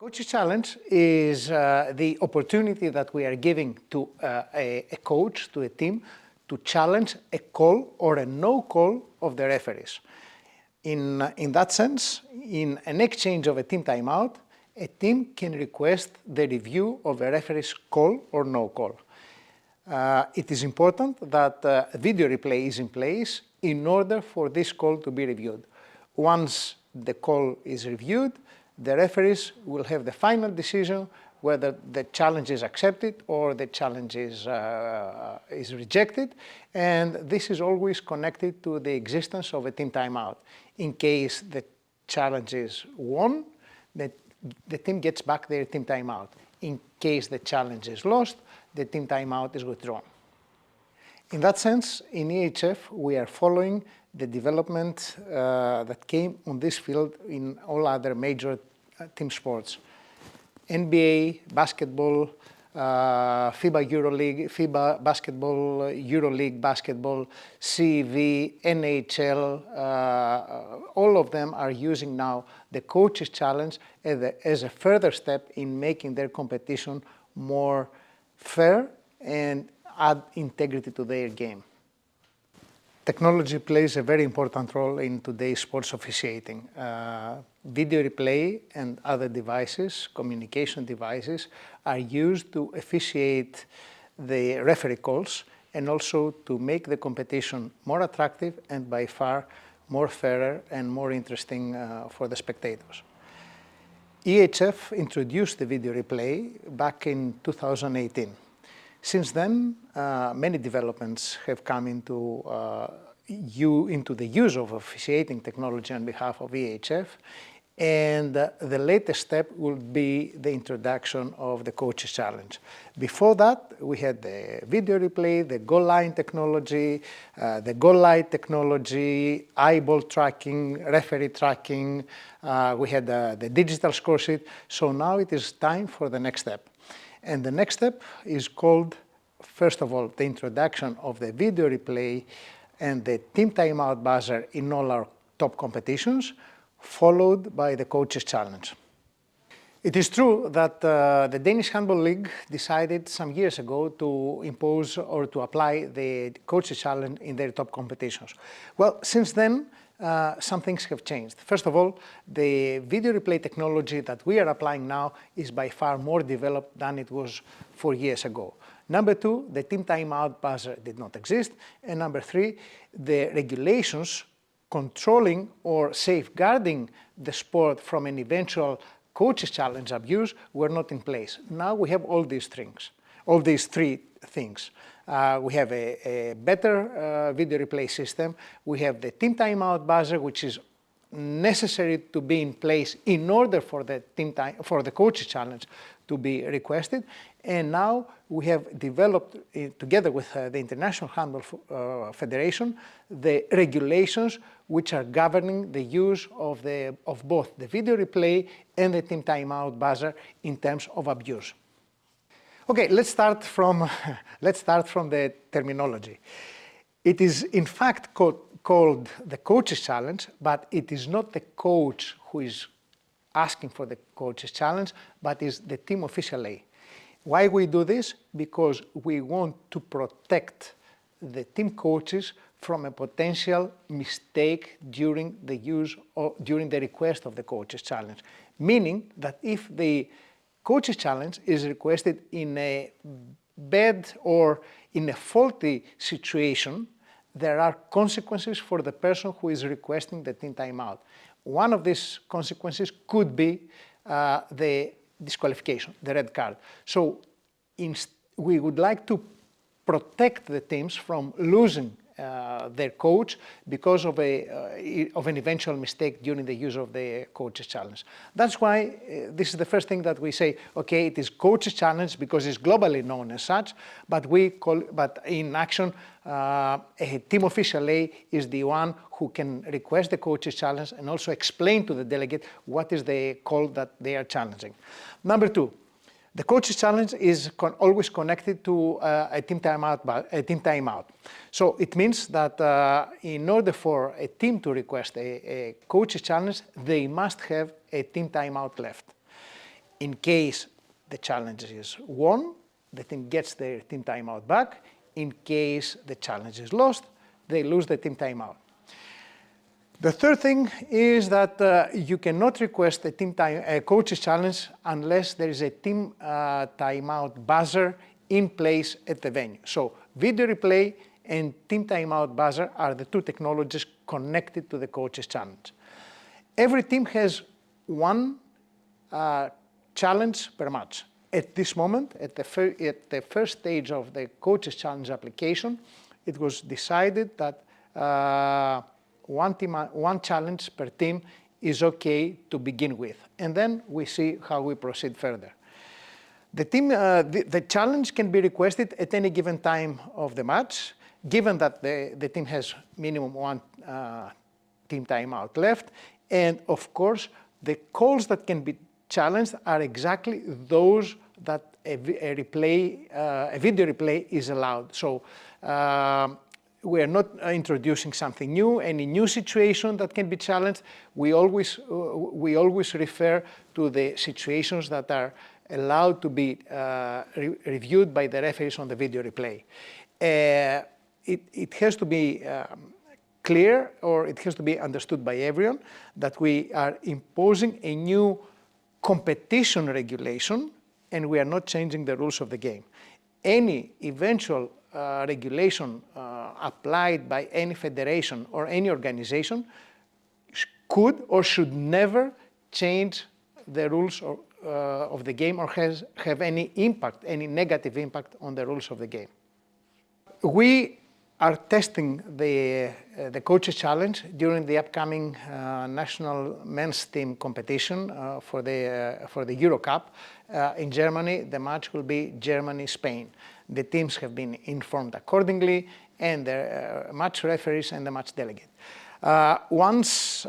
Coach's challenge is the opportunity that we are giving to a coach, to a team, to challenge a call or a no call of the referees. In that sense, in an exchange of a team timeout, a team can request the review of a referee's call or no call. It is important that a video replay is in place in order for this call to be reviewed. Once the call is reviewed, the referees will have the final decision whether the challenge is accepted or the challenge is rejected, and this is always connected to the existence of a team timeout. In case the challenge is won, the team gets back their team timeout. In case the challenge is lost, the team timeout is withdrawn. In that sense, in EHF, we are following the development that came on this field in all other major team sports. NBA, basketball, FIBA EuroLeague, FIBA basketball, EuroLeague basketball, CEV, NHL, all of them are using now the coach's challenge as a further step in making their competition more fair and add integrity to their game. Technology plays a very important role in today's sports officiating. Video replay and other devices, communication devices, are used to officiate the referee calls and also to make the competition more attractive and by far more fairer and more interesting for the spectators. EHF introduced the video replay back in 2018. Since then, many developments have come into the use of officiating technology on behalf of EHF, and the latest step will be the introduction of the coach's challenge. Before that, we had the video replay, the goal line technology, the goal line technology, eyeball tracking, referee tracking, we had the digital score sheet, so now it is time for the next step. And the next step is called, first of all, the introduction of the video replay and the team timeout buzzer in all our top competitions, followed by the coach's challenge. It is true that the Danish Handball League decided some years ago to impose or to apply the coach's challenge in their top competitions. Well, since then, some things have changed. First of all, the video replay technology that we are applying now is by far more developed than it was 4 years ago. Number two, the team timeout buzzer did not exist. And number three, the regulations controlling or safeguarding the sport from an eventual coach's challenge abuse were not in place. Now we have all these three things. We have a better video replay system. We have the team timeout buzzer, which is necessary to be in place in order for the coach's challenge to be requested. And now we have developed, together with the International Handball Federation, the regulations which are governing the use of both the video replay and the team timeout buzzer in terms of abuse. Okay, let's start from the terminology. It is in fact called the coach's challenge, but it is not the coach who is asking for the coach's challenge, but is the team official A. Why we do this? Because we want to protect the team coaches from a potential mistake during the request of the coach's challenge. Meaning that if the coach's challenge is requested in a bad or in a faulty situation, there are consequences for the person who is requesting the team timeout. One of these consequences could be the disqualification, the red card. So we would like to protect the teams from losing their coach because of an eventual mistake during the use of the coach's challenge. That's why this is the first thing that we say, okay, it is coach's challenge because it's globally known as such, but in action, a team official A is the one who can request the coach's challenge and also explain to the delegate what is the call that they are challenging. Number two, the coach's challenge is always connected to a team timeout. So it means that in order for a team to request a coach's challenge, they must have a team timeout left. In case the challenge is won, the team gets their team timeout back. In case the challenge is lost, they lose the team timeout. The third thing is that you cannot request a coach's challenge unless there is a team timeout buzzer in place at the venue. So video replay and team timeout buzzer are the two technologies connected to the coach's challenge. Every team has one challenge per match. At this moment, at the first stage of the coach's challenge application, it was decided that one challenge per team is okay to begin with, and then we see how we proceed further. The challenge can be requested at any given time of the match, given that the team has minimum one team timeout left, and of course the calls that can be challenged are exactly those that a video replay is allowed. So we are not introducing something new, any new situation that can be challenged. We always refer to the situations that are allowed to be reviewed by the referees on the video replay. It has to be clear, or it has to be understood by everyone, that we are imposing a new competition regulation, and we are not changing the rules of the game. Any eventual regulation applied by any federation or any organization could or should never change the rules of the game or have any impact, any negative impact on the rules of the game. We are testing the coaches challenge during the upcoming national men's team competition for the Euro Cup in Germany. The match will be Germany-Spain. The teams have been informed accordingly, and the match referees and the match delegate. Once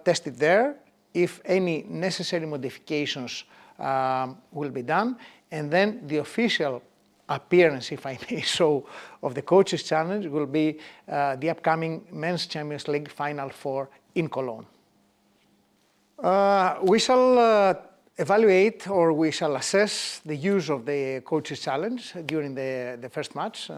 tested there, if any necessary modifications will be done, and then the official appearance, if I may so, of the coaches challenge will be the upcoming Men's Champions League Final Four in Cologne. We shall evaluate, or we shall assess the use of the coaches challenge during the first match.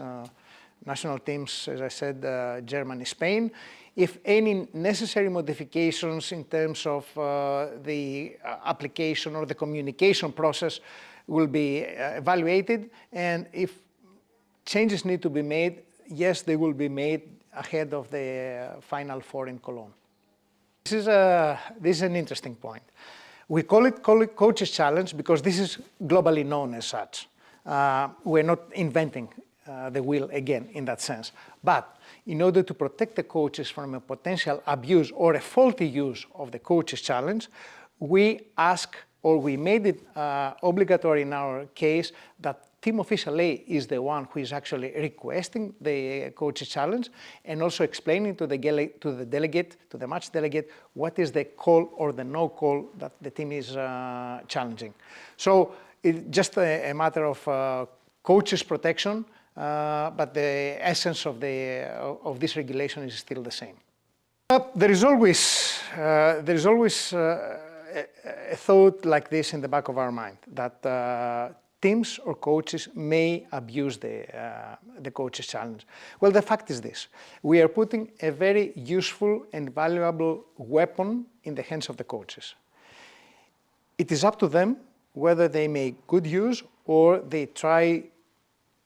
National teams, as I said, Germany, Spain. If any necessary modifications in terms of the application or the communication process will be evaluated, and if changes need to be made, yes, they will be made ahead of the Final Four in Cologne. This is an interesting point. We call it Coaches Challenge because this is globally known as such. We're not inventing the wheel again in that sense. But in order to protect the coaches from a potential abuse or a faulty use of the Coaches Challenge, we ask, or we made it obligatory in our case, that team official A is the one who is actually requesting the coaches challenge, and also explaining to the delegate, to the match delegate, what is the call or the no call that the team is challenging. So it's just a matter of coaches protection, but the essence of this regulation is still the same. There is always a thought like this in the back of our mind, that teams or coaches may abuse the coaches challenge. Well, the fact is this: we are putting a very useful and valuable weapon in the hands of the coaches. It is up to them whether they make good use or they try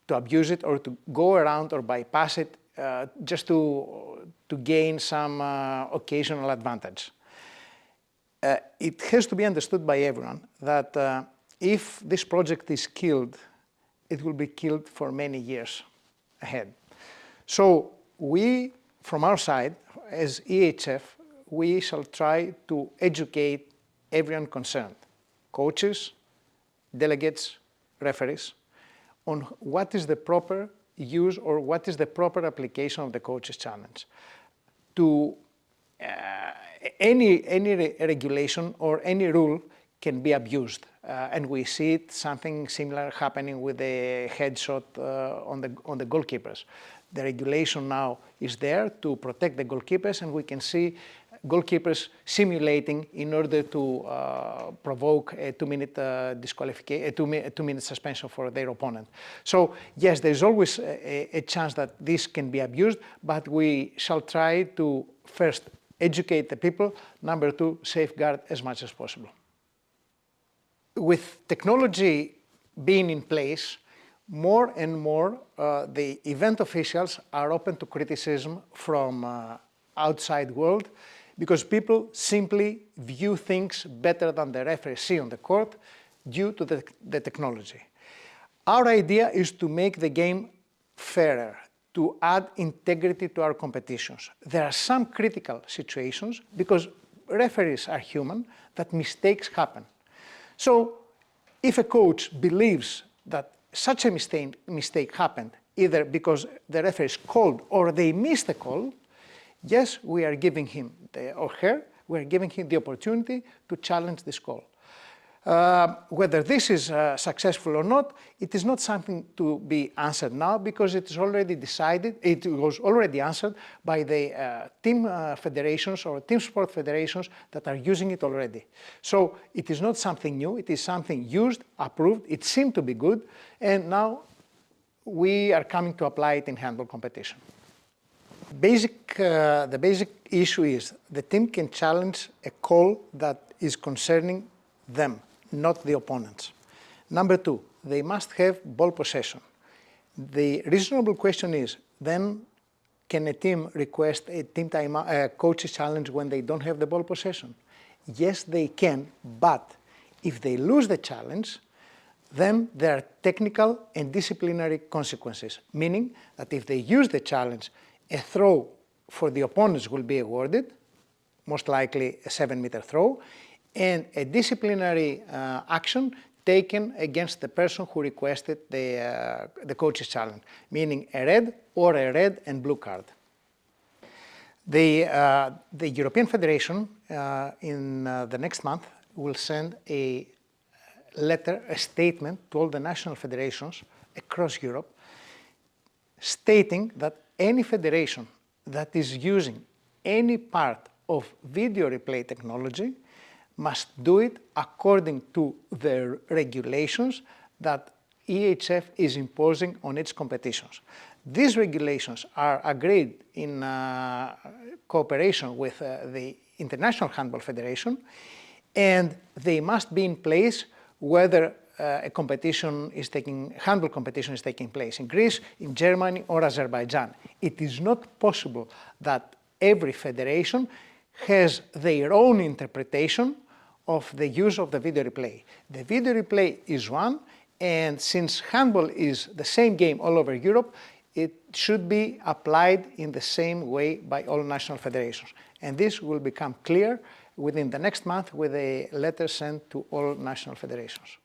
to abuse it or to go around or bypass it just to gain some occasional advantage. It has to be understood by everyone that if this project is killed, it will be killed for many years ahead. So we, from our side, as EHF, we shall try to educate everyone concerned, coaches, delegates, referees, on what is the proper use or what is the proper application of the coaches challenge. To any regulation or any rule can be abused, and we see it something similar happening with the headshot on the goalkeepers. The regulation now is there to protect the goalkeepers, and we can see goalkeepers simulating in order to provoke a 2-minute disqualification, a 2-minute suspension for their opponent. So yes, there's always a chance that this can be abused, but we shall try to first educate the people, number two, safeguard as much as possible. With technology being in place, more and more the event officials are open to criticism from outside world, because people simply view things better than the referees see on the court due to the technology. Our idea is to make the game fairer, to add integrity to our competitions. There are some critical situations, because referees are human, that mistakes happen. So if a coach believes that such a mistake happened, either because the referee is called or they missed a call, yes, we are giving him or her, we are giving him the opportunity to challenge this call. Whether this is successful or not, it is not something to be answered now, because it is already decided, it was already answered by the team federations or team sport federations that are using it already. So it is not something new, it is something used, approved, it seemed to be good, and now we are coming to apply it in handball competition. The basic issue is the team can challenge a call that is concerning them, not the opponents. Number two, they must have ball possession. The reasonable question is, then can a team request a coach's challenge when they don't have the ball possession? Yes, they can, but if they lose the challenge, then there are technical and disciplinary consequences, meaning that if they use the challenge, a throw for the opponents will be awarded, most likely a 7-meter throw, and a disciplinary action taken against the person who requested the coach's challenge, meaning a red and blue card. The European Federation in the next month will send a letter, a statement to all the national federations across Europe, stating that any federation that is using any part of video replay technology must do it according to the regulations that EHF is imposing on its competitions. These regulations are agreed in cooperation with the International Handball Federation, and they must be in place whether handball competition is taking place in Greece, in Germany, or Azerbaijan. It is not possible that every federation has their own interpretation of the use of the video replay. The video replay is one, and since handball is the same game all over Europe, it should be applied in the same way by all national federations. And this will become clear within the next month with a letter sent to all national federations.